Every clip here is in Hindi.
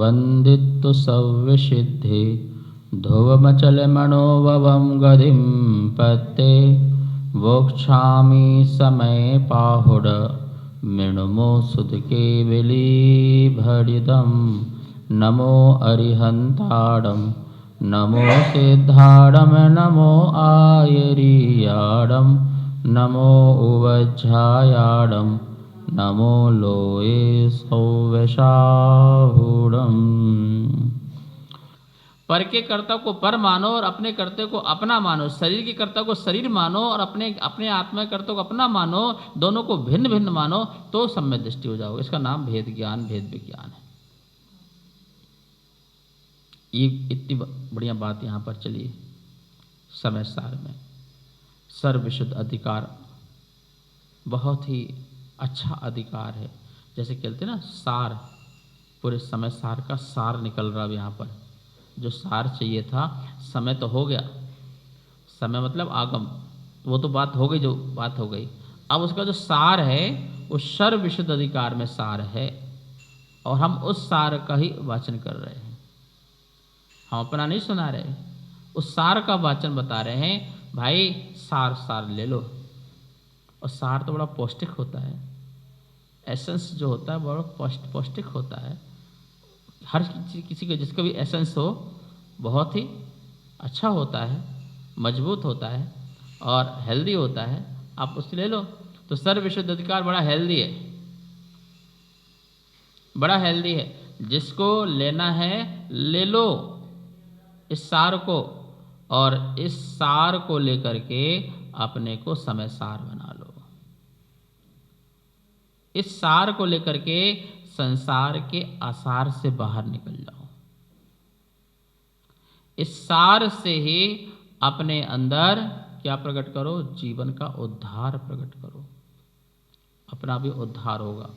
वंदित्तु सव्यसिद्धि ध्रुवमचलमनोभवं गतिं पत्ते वोक्षामि समय पाहुड मृणुमो सुतके विलीभरिदं नमो अरिहन्ताडं नमो सिद्धाडं नमो आयरीयाडं नमो उवज्झायाडं नमो लोये सौवशाहूडम्। पर के कर्ता को पर मानो और अपने कर्ते को अपना मानो, शरीर के कर्ता को शरीर मानो और अपने आत्मा के कर्ता को अपना मानो, दोनों को भिन्न भिन्न मानो तो सम्यक दृष्टि हो जाओगे। इसका नाम भेद ज्ञान, भेद विज्ञान है। ये इतनी बढ़िया बात यहाँ पर चली समय सार में। सर्वविशुद्ध अधिकार बहुत ही अच्छा अधिकार है। जैसे कहते हैं ना सार, पूरे समय सार का सार निकल रहा है यहाँ पर। जो सार चाहिए था, समय तो हो गया, समय मतलब आगम, वो तो बात हो गई जो बात हो गई। अब उसका जो सार है वो सर्व विशुद्ध अधिकार में सार है और हम उस सार का ही वाचन कर रहे हैं। हम अपना नहीं सुना रहे, उस सार का वाचन बता रहे हैं। भाई सार सार ले लो। और सार तो बड़ा पौष्टिक होता है। एसेंस जो होता है बड़ा पौष्टिक होता है। हर किसी का जिसका भी एसेंस हो बहुत ही अच्छा होता है, मजबूत होता है और हेल्दी होता है। आप उससे ले लो। तो सर्व विशुद्ध अधिकार बड़ा हेल्दी है, बड़ा हेल्दी है। जिसको लेना है ले लो इस सार को, और इस सार को लेकर के अपने को समय सार बना लो। इस सार को लेकर के संसार के आसार से बाहर निकल जाओ। इस सार से ही अपने अंदर क्या प्रकट करो? जीवन का उद्धार प्रकट करो। अपना भी उद्धार होगा,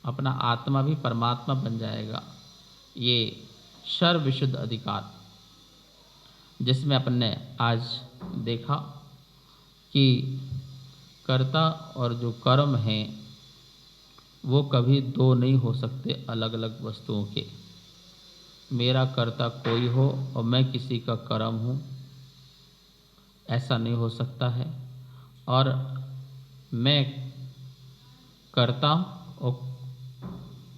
अपना आत्मा भी परमात्मा बन जाएगा। ये सर्व विशुद्ध अधिकार जिसमें अपन ने आज देखा कि कर्ता और जो कर्म हैं वो कभी दो नहीं हो सकते अलग अलग वस्तुओं के। मेरा कर्ता कोई हो और मैं किसी का कर्म हूँ, ऐसा नहीं हो सकता है। और मैं करता हूँ और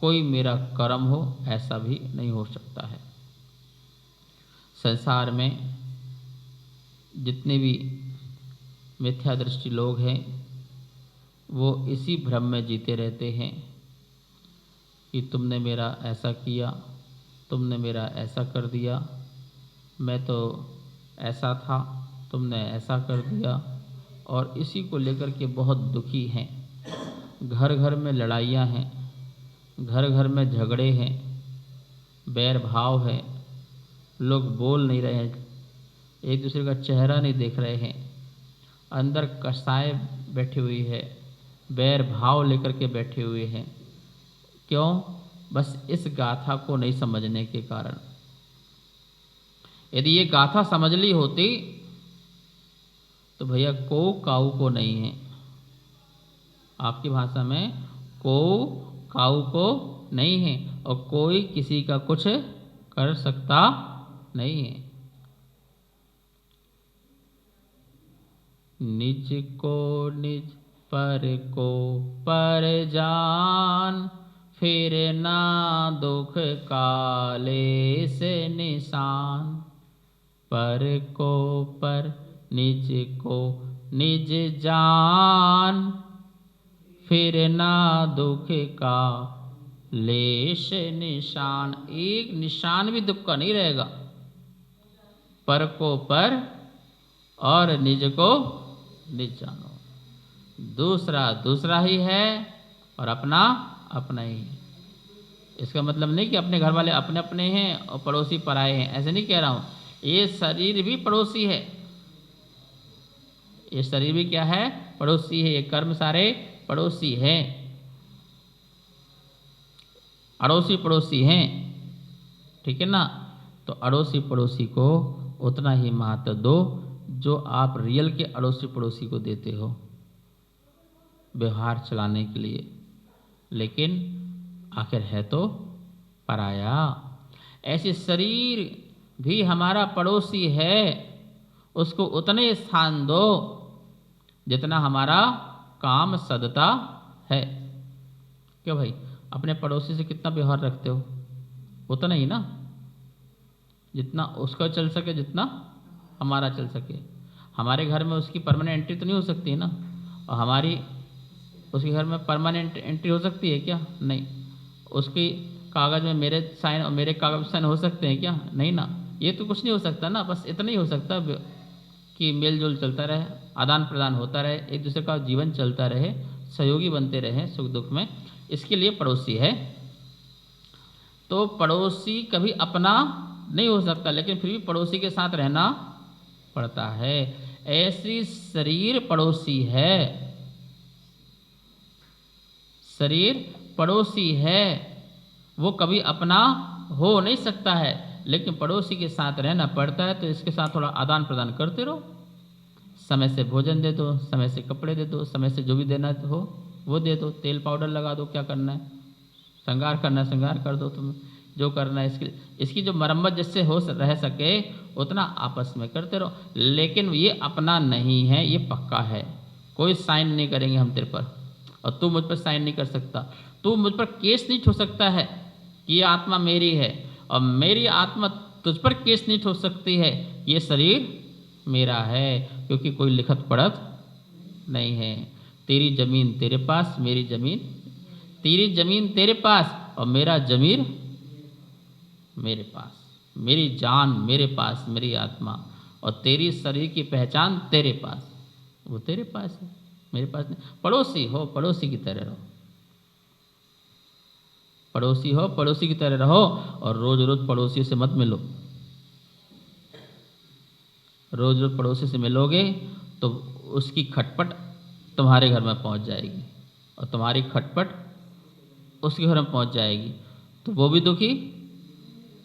कोई मेरा कर्म हो, ऐसा भी नहीं हो सकता है। संसार में जितने भी मिथ्या दृष्टि लोग हैं वो इसी भ्रम में जीते रहते हैं कि तुमने मेरा ऐसा किया, तुमने मेरा ऐसा कर दिया, मैं तो ऐसा था, तुमने ऐसा कर दिया। और इसी को लेकर के बहुत दुखी हैं। घर घर में लड़ाइयाँ हैं, घर घर में झगड़े हैं, बैर भाव है। लोग बोल नहीं रहे हैं, एक दूसरे का चेहरा नहीं देख रहे हैं। अंदर कसाय बैठी हुई है, बैर भाव लेकर के बैठे हुए हैं। क्यों? बस इस गाथा को नहीं समझने के कारण। यदि ये गाथा समझ ली होती तो भैया को काऊ को नहीं है। आपकी भाषा में को काऊ को नहीं है और कोई किसी का कुछ कर सकता नहीं है। निज को निज पर को पर जान, फिर ना दुख काले से निशान। पर को पर, निज को निज जान, फिर ना दुख का लेश निशान। एक निशान भी दुख का नहीं रहेगा। पर को पर और निज को निज जानो। दूसरा दूसरा ही है और अपना अपना ही है। इसका मतलब नहीं कि अपने घर वाले अपने अपने हैं और पड़ोसी पराए हैं, ऐसे नहीं कह रहा हूँ। ये शरीर भी पड़ोसी है, ये शरीर भी क्या है? पड़ोसी है। ये कर्म सारे पड़ोसी हैं, अड़ोसी पड़ोसी हैं। ठीक है ना? तो अड़ोसी पड़ोसी को उतना ही महत्व दो जो आप रियल के अड़ोसी पड़ोसी को देते हो व्यवहार चलाने के लिए। लेकिन आखिर है तो पराया। ऐसे शरीर भी हमारा पड़ोसी है, उसको उतने स्थान दो जितना हमारा काम सदता है। क्यों भाई, अपने पड़ोसी से कितना व्यवहार रखते हो? उतना ही ना, जितना उसका चल सके, जितना हमारा चल सके। हमारे घर में उसकी परमानेंट एंट्री तो नहीं हो सकती ना, और हमारी उसके घर में परमानेंट एंट्री हो सकती है क्या? नहीं। उसकी कागज़ में मेरे साइन और मेरे कागज़ में साइन हो सकते हैं क्या? नहीं ना। ये तो कुछ नहीं हो सकता ना, बस इतना ही हो सकता कि मेल जोल चलता रहे, आदान प्रदान होता रहे, एक दूसरे का जीवन चलता रहे, सहयोगी बनते रहे सुख दुख में। इसके लिए पड़ोसी है। तो पड़ोसी कभी अपना नहीं हो सकता, लेकिन फिर भी पड़ोसी के साथ रहना पड़ता है। ऐसी शरीर पड़ोसी है, शरीर पड़ोसी है, वो कभी अपना हो नहीं सकता है, लेकिन पड़ोसी के साथ रहना पड़ता है। तो इसके साथ थोड़ा आदान प्रदान करते रहो, समय से भोजन दे दो, समय से कपड़े दे दो, समय से जो भी देना हो वो दे दो, तेल पाउडर लगा दो, क्या करना है, श्रृंगार करना है श्रृंगार कर दो, तुम्हें जो करना है। इसकी जो मरम्मत जिससे हो रह सके उतना आपस में करते रहो। लेकिन ये अपना नहीं है, ये पक्का है। कोई साइन नहीं करेंगे हम तेरे पर, और तू मुझ पर साइन नहीं कर सकता। तू मुझ पर केस नहीं ठो सकता है कि ये आत्मा मेरी है, और मेरी आत्मा तुझ पर केस नहीं ठो सकती है ये शरीर मेरा है, क्योंकि कोई लिखत पढ़त नहीं है। तेरी जमीन तेरे पास, मेरी जमीन, तेरी जमीन तेरे पास और मेरा जमीर मेरे पास, मेरी जान मेरे पास, मेरी आत्मा, और तेरी शरीर की पहचान तेरे पास, वो तेरे पास है, मेरे पास नहीं। पड़ोसी हो, पड़ोसी की तरह रहो, पड़ोसी हो, पड़ोसी की तरह रहो। और रोज रोज पड़ोसियों से मत मिलो। रोज रोज पड़ोसी से मिलोगे तो उसकी खटपट तुम्हारे घर में पहुंच जाएगी, और तुम्हारी खटपट उसके घर में पहुंच जाएगी, तो वो भी दुखी,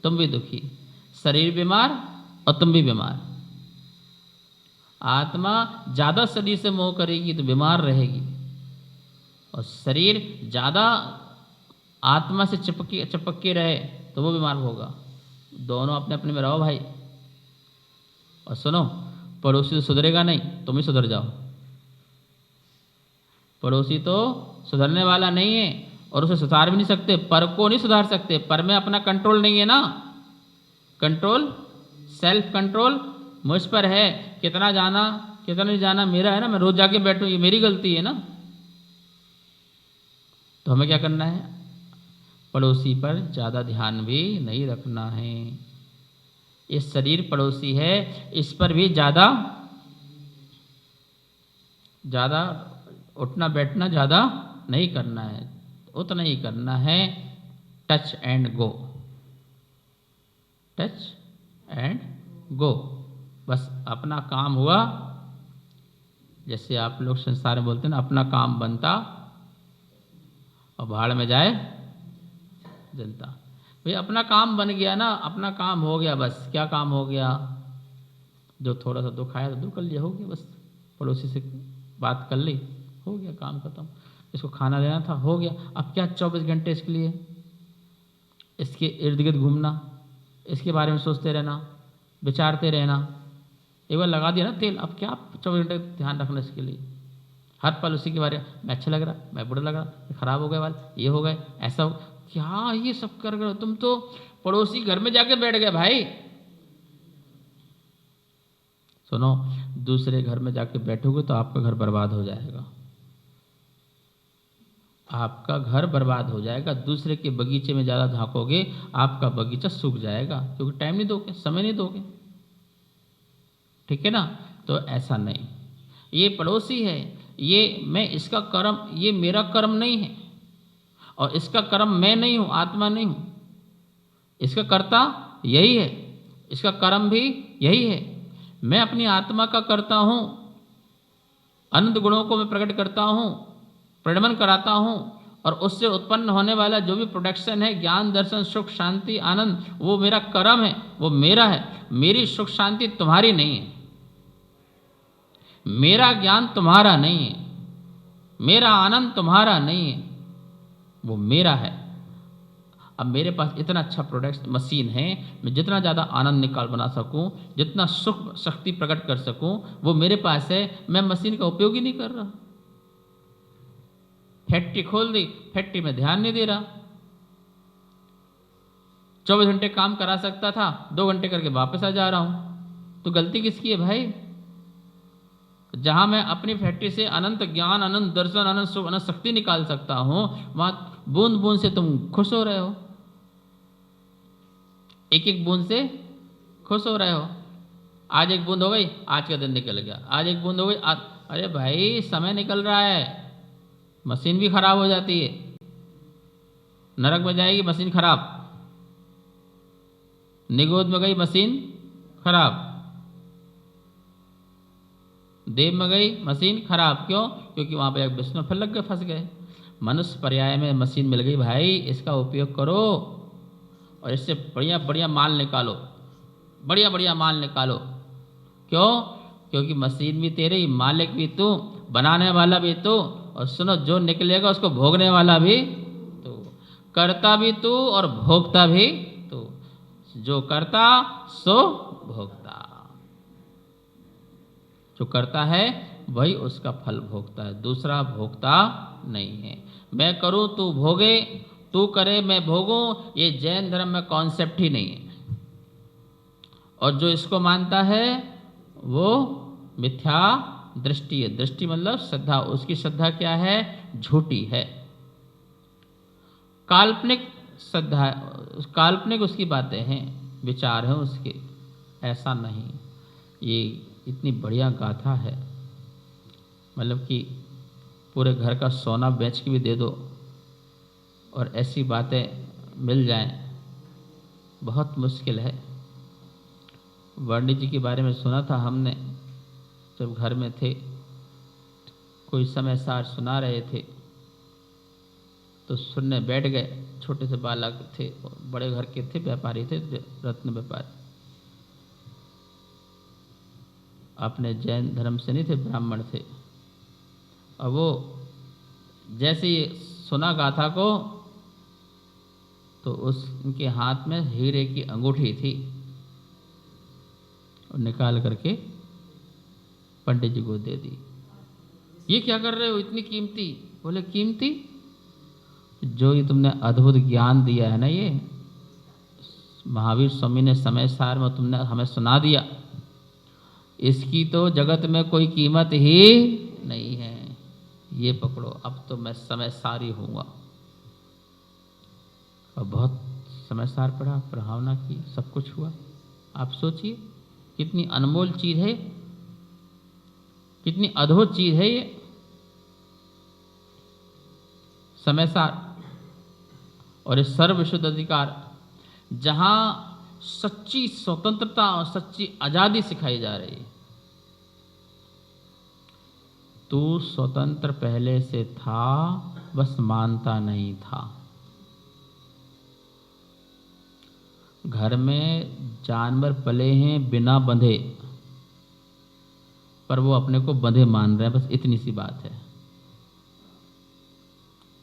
तुम भी दुखी। शरीर बीमार और तुम भी बीमार। आत्मा ज़्यादा शरीर से मोह करेगी तो बीमार रहेगी, और शरीर ज़्यादा आत्मा से चिपक के रहे तो वो बीमार होगा। दोनों अपने अपने में रहो भाई। और सुनो, पड़ोसी तो सुधरेगा नहीं, तुम ही सुधर जाओ। पड़ोसी तो सुधरने वाला नहीं है, और उसे सुधार भी नहीं सकते, पर को नहीं सुधार सकते। पर में अपना कंट्रोल नहीं है ना। कंट्रोल, सेल्फ कंट्रोल मुझ पर है। कितना जाना कितना नहीं जाना मेरा है ना, मैं रोज जाके बैठूं, ये मेरी गलती है ना। तो हमें क्या करना है? पड़ोसी पर ज़्यादा ध्यान भी नहीं रखना है। ये शरीर पड़ोसी है, इस पर भी ज़्यादा उठना बैठना ज़्यादा नहीं करना है, उतना ही करना है। Touch and go, touch and go, बस अपना काम हुआ। जैसे आप लोग संसार में बोलते हैं ना, अपना काम बनता और भाड़ में जाए जनता। भाई अपना काम बन गया ना, अपना काम हो गया, बस क्या काम हो गया? जो थोड़ा सा दुख आया तो दुख कर लिया, हो गया बस। पड़ोसी से बात कर ली, हो गया काम खत्म। इसको खाना देना था, हो गया। अब क्या 24 घंटे इसके लिए इसके इर्द गिर्द घूमना, इसके बारे में सोचते रहना, विचारते रहना। एक बार लगा दिया ना तेल, अब क्या 24 घंटे ध्यान रखना इसके लिए? हर पल उसी के बारे में, मैं अच्छा लग रहा, मैं बुरा लग रहा, खराब हो गए वाल, ये हो गए, ऐसा हो, क्या ये सब कर गए? तुम तो पड़ोसी घर में जाके बैठ गए भाई। सुनो, दूसरे घर में जाके बैठोगे तो आपका घर बर्बाद हो जाएगा, आपका घर बर्बाद हो जाएगा। दूसरे के बगीचे में ज़्यादा झांकोगे, आपका बगीचा सूख जाएगा, क्योंकि टाइम नहीं दोगे, समय नहीं दोगे। ठीक है ना? तो ऐसा नहीं। ये पड़ोसी है, ये मैं इसका कर्म, ये मेरा कर्म नहीं है, और इसका कर्म मैं नहीं हूँ, आत्मा नहीं हूँ। इसका कर्ता यही है, इसका कर्म भी यही है। मैं अपनी आत्मा का करता हूँ, अनंत गुणों को मैं प्रकट करता हूँ, प्रगमन कराता हूँ, और उससे उत्पन्न होने वाला जो भी प्रोडक्शन है, ज्ञान दर्शन सुख शांति आनंद, वो मेरा कर्म है, वो मेरा है। मेरी सुख शांति तुम्हारी नहीं है, मेरा ज्ञान तुम्हारा नहीं है, मेरा आनंद तुम्हारा नहीं है, वो मेरा है। अब मेरे पास इतना अच्छा प्रोडक्ट मशीन है, मैं जितना ज़्यादा आनंद निकाल बना सकूं, जितना सुख शक्ति प्रकट कर सकूं, वो मेरे पास है। मैं मशीन का उपयोग ही नहीं कर रहा। फैक्ट्री खोल दी, फैक्ट्री में ध्यान नहीं दे रहा। 24 घंटे काम करा सकता था, 2 घंटे करके वापस आ जा रहा हूं। तो गलती किसकी है भाई? जहां मैं अपनी फैक्ट्री से अनंत ज्ञान, अनंत दर्शन, अनंत सुख, अनंत शक्ति निकाल सकता हूं, वहां बूंद बूंद से तुम खुश हो रहे हो, एक एक बूंद से खुश हो रहे हो। आज एक बूंद हो गई, आज का दिन निकल गया। आज एक बूंद हो गई, अरे भाई समय निकल रहा है, मशीन भी खराब हो जाती है। नरक में जाएगी मशीन खराब, निगोद में गई मशीन खराब, देव में गई मशीन खराब। क्यों? क्योंकि वहां पर एक विष्णु फल लग गए, फंस गए। मनुष्य पर्याय में मशीन मिल गई भाई, इसका उपयोग करो और इससे बढ़िया बढ़िया माल निकालो, बढ़िया बढ़िया माल निकालो। क्यों? क्योंकि मशीन भी तेरी, मालिक भी तू, बनाने वाला भी तू, और सुनो जो निकलेगा उसको भोगने वाला भी तू, करता भी तू और भोगता भी तू। जो करता सो भोगता, जो करता है वही उसका फल भोगता है, दूसरा भोगता नहीं है। मैं करूं तू भोगे, तू करे मैं भोगूं, ये जैन धर्म में कॉन्सेप्ट ही नहीं है। और जो इसको मानता है वो मिथ्या दृष्टि है। दृष्टि मतलब श्रद्धा, उसकी श्रद्धा क्या है? झूठी है, काल्पनिक श्रद्धा, काल्पनिक उसकी बातें हैं, विचार हैं उसके, ऐसा नहीं। ये इतनी बढ़िया गाथा है, मतलब कि पूरे घर का सोना बेच के भी दे दो और ऐसी बातें मिल जाएं, बहुत मुश्किल है। वर्णी जी के बारे में सुना था हमने, जब घर में थे, कोई समय सार सुना रहे थे तो सुनने बैठ गए। छोटे से बालक थे, बड़े घर के थे, व्यापारी थे, रत्न व्यापारी, अपने जैन धर्म से नहीं थे, ब्राह्मण थे। और वो जैसे ही सुना गाथा को तो उनके हाथ में हीरे की अंगूठी थी, और निकाल करके पंडित जी को दे दी। ये क्या कर रहे हो इतनी कीमती? बोले कीमती? जो ये तुमने अद्भुत ज्ञान दिया है ना, ये महावीर स्वामी ने समय सार में तुमने हमें सुना दिया, इसकी तो जगत में कोई कीमत ही नहीं है। ये पकड़ो, अब तो मैं समय सारी हूँगा। और बहुत समय सार पढ़ा, पढ़ावना की, सब कुछ हुआ। आप सोचिए कितनी अनमोल चीज़ है, कितनी अद्भुत चीज़ है ये समय सार। और ये सर्वविशुद्ध अधिकार, जहां सच्ची स्वतंत्रता और सच्ची आजादी सिखाई जा रही है। तू स्वतंत्र पहले से था, बस मानता नहीं था। घर में जानवर पले हैं बिना बंधे, पर वो अपने को बंधे मान रहे हैं, बस इतनी सी बात है।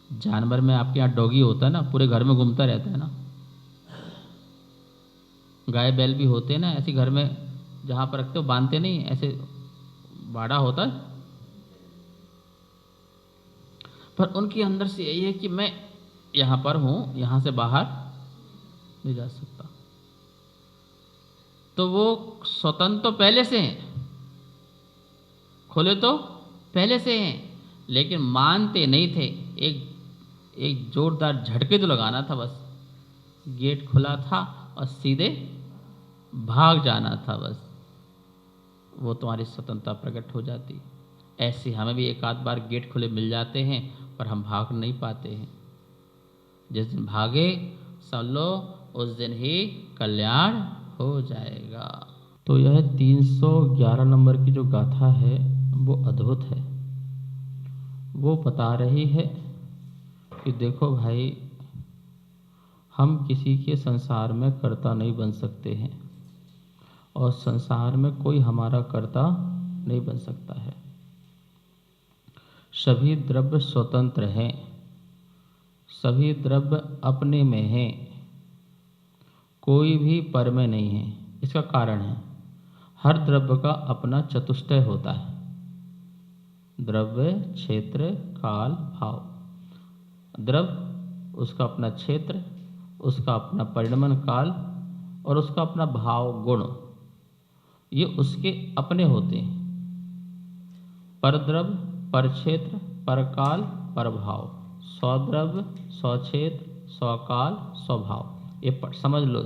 जानवर में आपके यहाँ डॉगी होता है ना, पूरे घर में घूमता रहता है ना। गाय बैल भी होते हैं ना, ऐसे घर में जहाँ पर रखते हो बांधते नहीं, ऐसे बाड़ा होता है। पर उनके अंदर से यही है कि मैं यहाँ पर हूँ, यहाँ से बाहर नहीं जा सकता। तो वो स्वतंत्र तो पहले से हैं, खुले तो पहले से हैं, लेकिन मानते नहीं थे। एक जोरदार झटके तो लगाना था बस, गेट खुला था और सीधे भाग जाना था बस, वो तुम्हारी स्वतंत्रता प्रकट हो जाती। ऐसे हमें भी एक आध बार गेट खुले मिल जाते हैं, पर हम भाग नहीं पाते हैं। जिस दिन भागे समझ लो उस दिन ही कल्याण हो जाएगा। तो यह 311 नंबर की जो गाथा है वो अद्भुत है। वो बता रही है कि देखो भाई, हम किसी के संसार में कर्ता नहीं बन सकते हैं, और संसार में कोई हमारा कर्ता नहीं बन सकता है। सभी द्रव्य स्वतंत्र हैं, सभी द्रव्य अपने में हैं, कोई भी पर में नहीं है। इसका कारण है हर द्रव्य का अपना चतुष्टय होता है, द्रव्य, क्षेत्र, काल, भाव। द्रव्य उसका अपना क्षेत्र, उसका अपना परिणमन काल और उसका अपना भाव गुण, ये उसके अपने होते हैं। पर द्रव्य, पर क्षेत्र, पर काल, पर भाव। स्वद्रव्य, स्वक्षेत्र, स्वकाल, स्वभाव। ये समझ लो।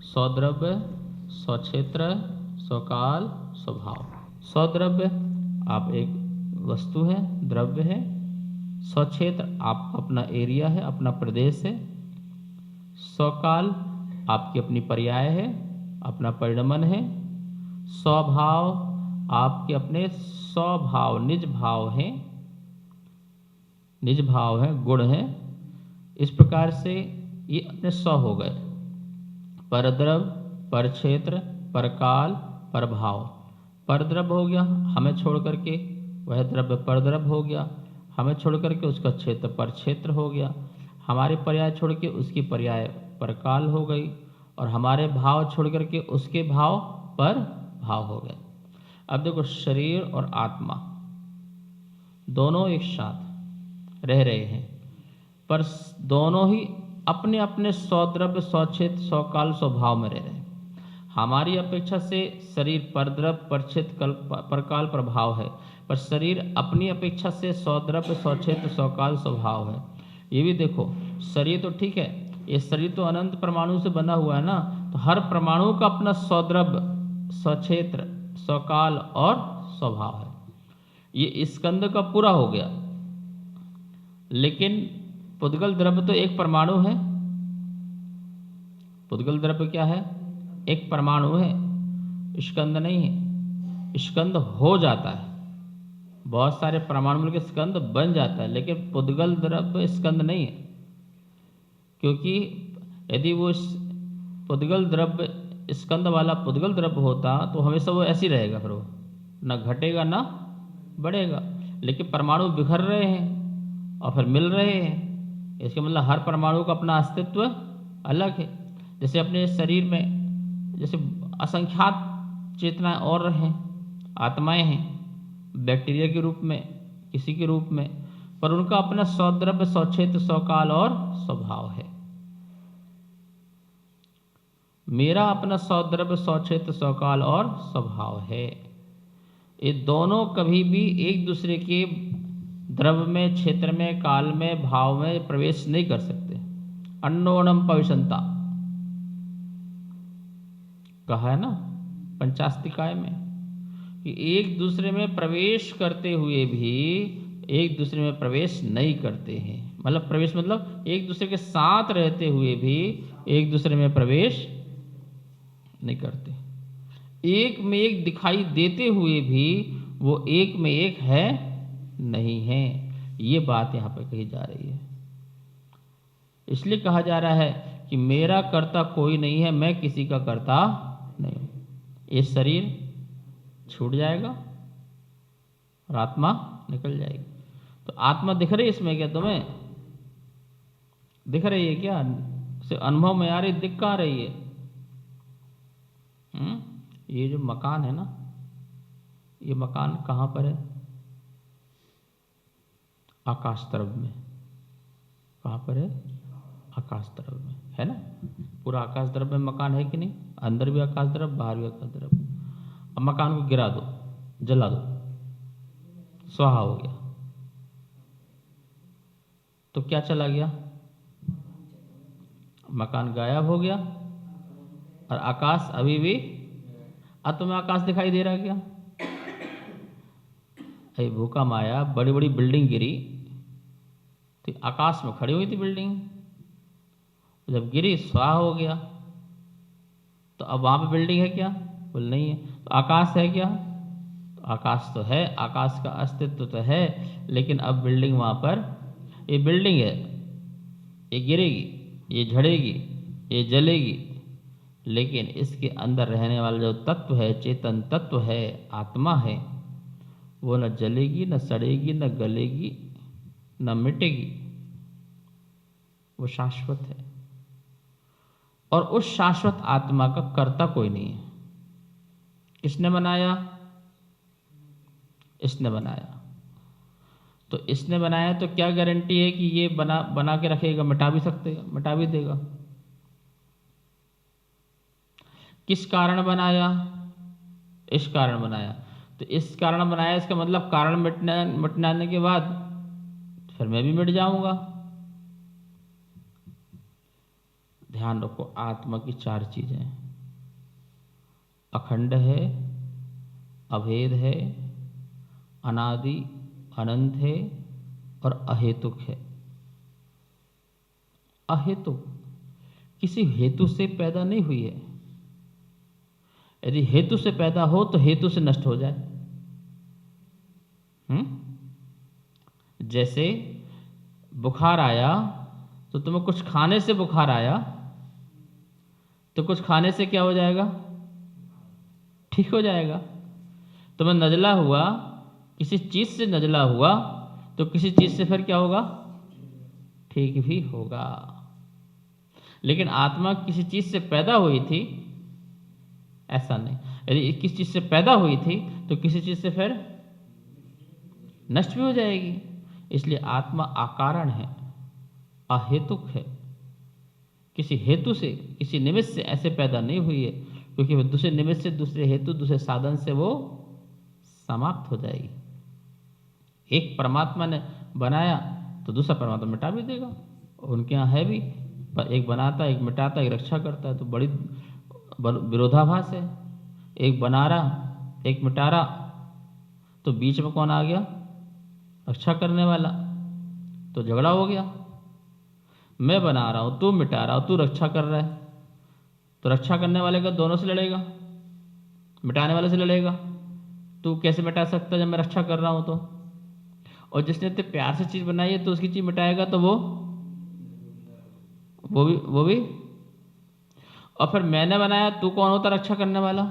स्वद्रव्य, स्वक्षेत्र, स्वकाल, स्वभाव। स्वद्रव्य आप एक वस्तु है, द्रव्य है। स्वक्षेत्र आपका अपना एरिया है, अपना प्रदेश है। स्वकाल आपकी अपनी पर्याय है, अपना परिणमन है। स्वभाव आपके अपने स्वभाव, निज भाव हैं, निज भाव है, गुण है। इस प्रकार से ये अपने स्व हो गए। परद्रव्य, पर क्षेत्र, पर काल, पर भाव। परद्रव्य हो गया हमें छोड़ करके, वह द्रव्य परद्रव्य हो गया। हमें छोड़ करके उसका क्षेत्र पर क्षेत्र हो गया। हमारे पर्याय छोड़ के उसकी पर्याय परकाल हो गई, और हमारे भाव छोड़ करके उसके भाव पर भाव हो गए। अब देखो, शरीर और आत्मा दोनों एक साथ रह रहे हैं, पर दोनों ही अपने अपने स्वद्रव्य, स्वक्षेत्र, स्वकाल, स्वभाव में रह रहे हैं। हमारी अपेक्षा से शरीर परद्रव्य, परक्षेत्र, परकाल, प्रभाव है, पर शरीर अपनी अपेक्षा से स्वद्रव्य, स्वक्षेत्र, स्वकाल, स्वभाव है। ये भी देखो, शरीर तो ठीक है, ये शरीर तो अनंत परमाणु से बना हुआ है ना, तो हर परमाणु का अपना स्वद्रव्य, स्वक्षेत्र, स्वकाल और स्वभाव है। ये स्कंद का पूरा हो गया। लेकिन पुद्गल द्रव्य तो एक परमाणु है। पुद्गल द्रव्य क्या है? एक परमाणु है, स्कंद नहीं है। स्कंद हो जाता है, बहुत सारे परमाणु मिलकर स्कंद बन जाता है, लेकिन पुद्गल द्रव्य स्कंद नहीं है। क्योंकि यदि वो पुद्गल द्रव्य स्कंद वाला पुद्गल द्रव्य होता तो हमेशा वो ऐसे ही रहेगा, फिर वो ना घटेगा ना बढ़ेगा। लेकिन परमाणु बिखर रहे हैं और फिर मिल रहे हैं, इसके मतलब हर परमाणु का अपना अस्तित्व अलग है। जैसे अपने शरीर में जैसे असंख्यात चेतनाएं और हैं, आत्माएं हैं, बैक्टीरिया के रूप में, किसी के रूप में, पर उनका अपना स्वद्रव्य, स्वक्षेत्र, स्वकाल और स्वभाव है। मेरा अपना स्वद्रव्य, स्वक्षेत्र, स्वकाल और स्वभाव है। ये दोनों कभी भी एक दूसरे के द्रव्य में, क्षेत्र में, काल में, भाव में प्रवेश नहीं कर सकते। अन्नोणम पविशंता कहा है ना पंचास्तिकाय में, कि एक दूसरे में प्रवेश करते हुए भी एक दूसरे में प्रवेश नहीं करते हैं। मतलब प्रवेश मतलब एक दूसरे के साथ रहते हुए भी एक दूसरे में प्रवेश नहीं करते। एक में एक दिखाई देते हुए भी वो एक में एक है नहीं है। ये बात यहाँ पर कही जा रही है। इसलिए कहा जा रहा है कि मेरा कर्ता कोई नहीं है, मैं किसी का कर्ता नहीं। ये शरीर छूट जाएगा और आत्मा निकल जाएगी। तो आत्मा दिख रही है इसमें क्या? तुम्हें दिख रही है क्या? सिर्फ अनुभव में आ रही, दिख कहाँ रही है? ये जो मकान है ना, ये मकान कहाँ पर है? आकाश तरफ में। कहाँ पर है? आकाश तरफ में है ना। पूरा आकाश तरफ में मकान है कि नहीं? अंदर भी आकाश तरफ, बाहर भी आकाश तरफ। अब मकान को गिरा दो, जला दो, स्वाहा हो गया, तो क्या चला गया? मकान गायब हो गया और आकाश अभी भी। अब तुम्हें आकाश दिखाई दे रहा है क्या? अरे भूकंप आया, बड़ी बड़ी बिल्डिंग गिरी, तो आकाश में खड़ी हुई थी बिल्डिंग, जब गिरी स्वाहा हो गया। तो अब वहां पे बिल्डिंग है क्या? बोल नहीं है। तो आकाश है क्या? तो आकाश तो है, आकाश का अस्तित्व तो है, लेकिन अब बिल्डिंग वहां पर, ये बिल्डिंग है, ये गिरेगी, ये झड़ेगी, ये जलेगी, लेकिन इसके अंदर रहने वाला जो तत्व है, चेतन तत्व है, आत्मा है, वो न जलेगी, न सड़ेगी, न गलेगी, न मिटेगी, वो शाश्वत है। और उस शाश्वत आत्मा का कर्ता कोई नहीं है। किसने बनाया? इसने बनाया। तो इसने बनाया तो क्या गारंटी है कि ये बना के रखेगा? मिटा भी देगा। किस कारण बनाया? इस कारण बनाया। तो इस कारण बनाया, इसका मतलब कारण मिटने के बाद फिर मैं भी मिट जाऊंगा। ध्यान रखो, आत्मा की 4 चीजें: अखंड है, अभेद है, अनादि अनंत है और अहेतुक है। अहेतुक किसी हेतु से पैदा नहीं हुई है। यदि हेतु से पैदा हो तो हेतु से नष्ट हो जाए। जैसे बुखार आया तो तुम्हें कुछ खाने से बुखार आया, तो कुछ खाने से क्या हो जाएगा? ठीक हो जाएगा। तुम्हें नजला हुआ, किसी चीज से नजला हुआ, तो किसी चीज से फिर क्या होगा? ठीक भी होगा। लेकिन आत्मा किसी चीज से पैदा हुई थी, ऐसा नहीं। यदि किसी चीज से पैदा हुई थी तो किसी चीज से फिर नष्ट भी हो जाएगी। इसलिए आत्मा अकारण है, अहेतुक है। किसी हेतु से, किसी निमित्त से ऐसे पैदा नहीं हुई है, क्योंकि वो दूसरे निमित्त से, दूसरे हेतु, दूसरे साधन से वो समाप्त हो जाएगी। एक परमात्मा ने बनाया तो दूसरा परमात्मा मिटा भी देगा। उनके यहाँ है भी, एक बनाता, एक मिटाता, एक रक्षा करता है। तो बड़ी विरोधाभास है। एक बना रहा, एक मिटा रहा, तो बीच में कौन आ गया? रक्षा करने वाला। तो झगड़ा हो गया। मैं बना रहा हूं, तू मिटा रहा हूं, तू रक्षा कर रहा है। तो रक्षा करने वाले का दोनों से लड़ेगा, मिटाने वाले से लड़ेगा। तू कैसे मिटा सकता है जब मैं रक्षा कर रहा हूं तो? और जिसने इतने प्यार से चीज बनाई है तो उसकी चीज मिटाएगा तो वो भी। और फिर मैंने बनाया, तू कौन होता रक्षा करने वाला?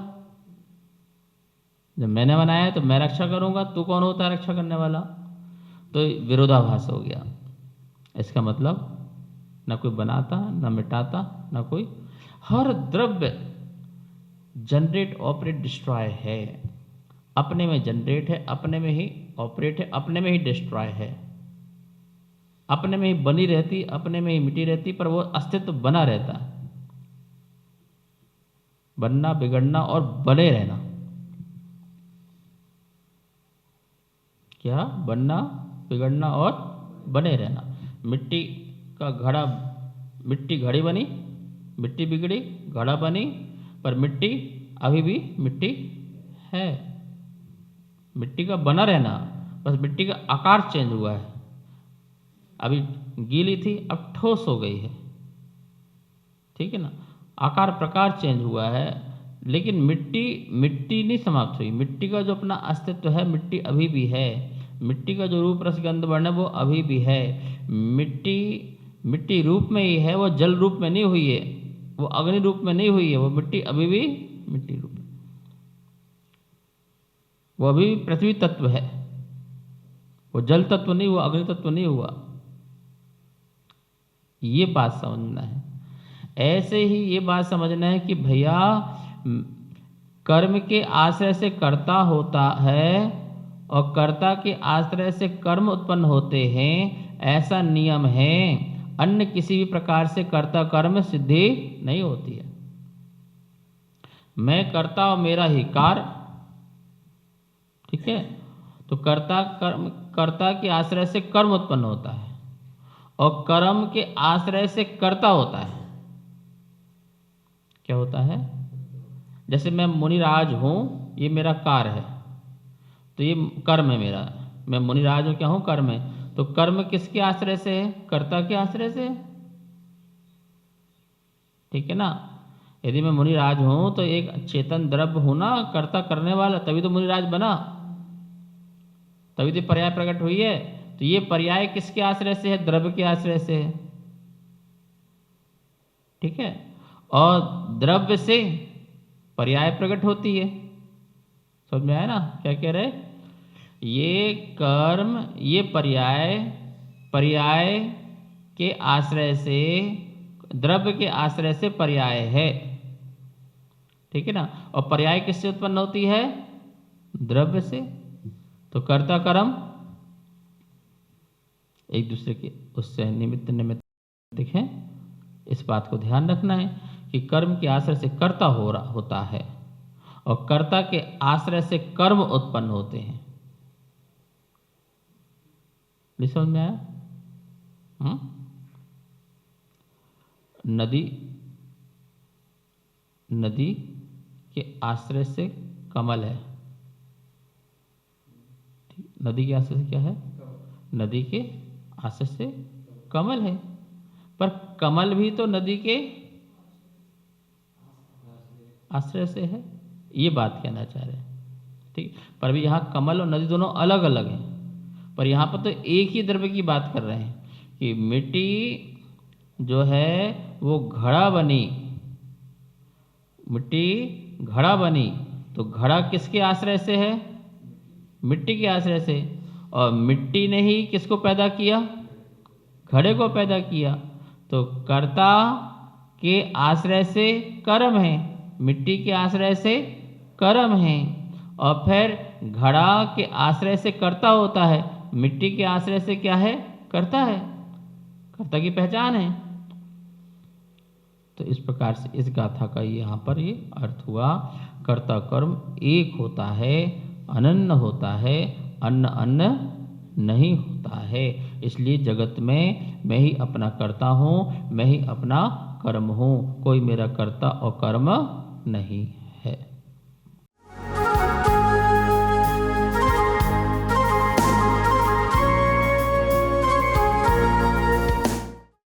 जब मैंने बनाया है तो मैं रक्षा करूंगा, तू कौन होता है रक्षा करने वाला? तो विरोधाभास हो गया। इसका मतलब ना कोई बनाता, ना मिटाता, ना कोई। हर द्रव्य जनरेट, ऑपरेट, डिस्ट्रॉय है। अपने में जनरेट है, अपने में ही ऑपरेट है, अपने में ही डिस्ट्रॉय है। अपने में ही बनी रहती, अपने में ही मिटी रहती, पर वो अस्तित्व बना रहता है। बनना, बिगड़ना और बने रहना। क्या? बनना, बिगड़ना और बने रहना। मिट्टी का घड़ा, मिट्टी घड़ी बनी, मिट्टी बिगड़ी, घड़ा बनी, पर मिट्टी अभी भी मिट्टी है। मिट्टी का बना रहना, बस मिट्टी का आकार चेंज हुआ है। अभी गीली थी, अब ठोस हो गई है। ठीक है ना? आकार प्रकार चेंज हुआ है, लेकिन मिट्टी नहीं समाप्त हुई। मिट्टी का जो अपना अस्तित्व है, मिट्टी अभी भी है। मिट्टी का जो रूप, रस, गंध, वर्ण है, वो अभी भी है। मिट्टी रूप में ही है, वो जल रूप में नहीं हुई है, वो अग्नि रूप में नहीं हुई है। वो मिट्टी अभी भी मिट्टी रूप में, वो अभी भी पृथ्वी तत्व है। वो जल तत्व नहीं हुआ, अग्नि तत्व नहीं हुआ। ये बात समझना है। ऐसे ही ये बात समझना है कि भैया कर्म के आश्रय से कर्ता होता है और कर्ता के आश्रय से कर्म उत्पन्न होते हैं, ऐसा नियम है। अन्य किसी भी प्रकार से कर्ता कर्म सिद्धि नहीं होती है। मैं कर्ता और मेरा ही कार्य। ठीक है? तो कर्ता के आश्रय से कर्म उत्पन्न होता है और कर्म के आश्रय से कर्ता होता है। क्या होता है? जैसे मैं मुनिराज हूं, ये मेरा कार्य है, तो ये कर्म है मेरा। मैं मुनिराज हूं, क्या हूं? कर्म है। तो कर्म किसके आश्रय से है? कर्ता के आश्रय से। ठीक है ना? यदि मैं मुनिराज हूं तो एक चेतन द्रव्य हूं ना, कर्ता करने वाला, तभी तो मुनिराज बना, तभी तो पर्याय प्रकट हुई है। तो ये पर्याय किसके आश्रय से है? द्रव्य के आश्रय से है। ठीक है? और द्रव्य से पर्याय प्रकट होती है। समझ में आया ना क्या कह रहे? ये कर्म, ये पर्याय के आश्रय से द्रव्य के आश्रय से पर्याय है, ठीक है ना। और पर्याय किससे उत्पन्न होती है? द्रव्य से। तो कर्ता कर्म एक दूसरे के उससे निमित्त निमित्त हैं। इस बात को ध्यान रखना है कि कर्म के आश्रय से कर्ता होता है और कर्ता के आश्रय से कर्म उत्पन्न होते हैं। समझ में आया? नदी के आश्रय से कमल है। नदी के आश्रय से क्या है? नदी के आश्रय से कमल है। पर कमल भी तो नदी के आश्रय से है, ये बात कहना चाह रहे हैं, ठीक। पर भी यहाँ कमल और नदी दोनों अलग अलग हैं, पर यहाँ पर तो एक ही द्रव्य की बात कर रहे हैं कि मिट्टी जो है वो घड़ा बनी, मिट्टी घड़ा बनी, तो घड़ा किसके आश्रय से है? मिट्टी के आश्रय से। और मिट्टी ने ही किसको पैदा किया? घड़े को पैदा किया। तो कर्ता के आश्रय से कर्म है, मिट्टी के आश्रय से कर्म है, और फिर घड़ा के आश्रय से कर्ता होता है, मिट्टी के आश्रय से क्या है? कर्ता है, कर्ता की पहचान है। तो इस प्रकार से इस गाथा का यहाँ पर ये अर्थ हुआ, कर्ता कर्म एक होता है, अनन्य होता है, अन्न अन्न नहीं होता है। इसलिए जगत में मैं ही अपना कर्ता हूँ, मैं ही अपना कर्म हूँ, कोई मेरा कर्ता और कर्म नहीं है।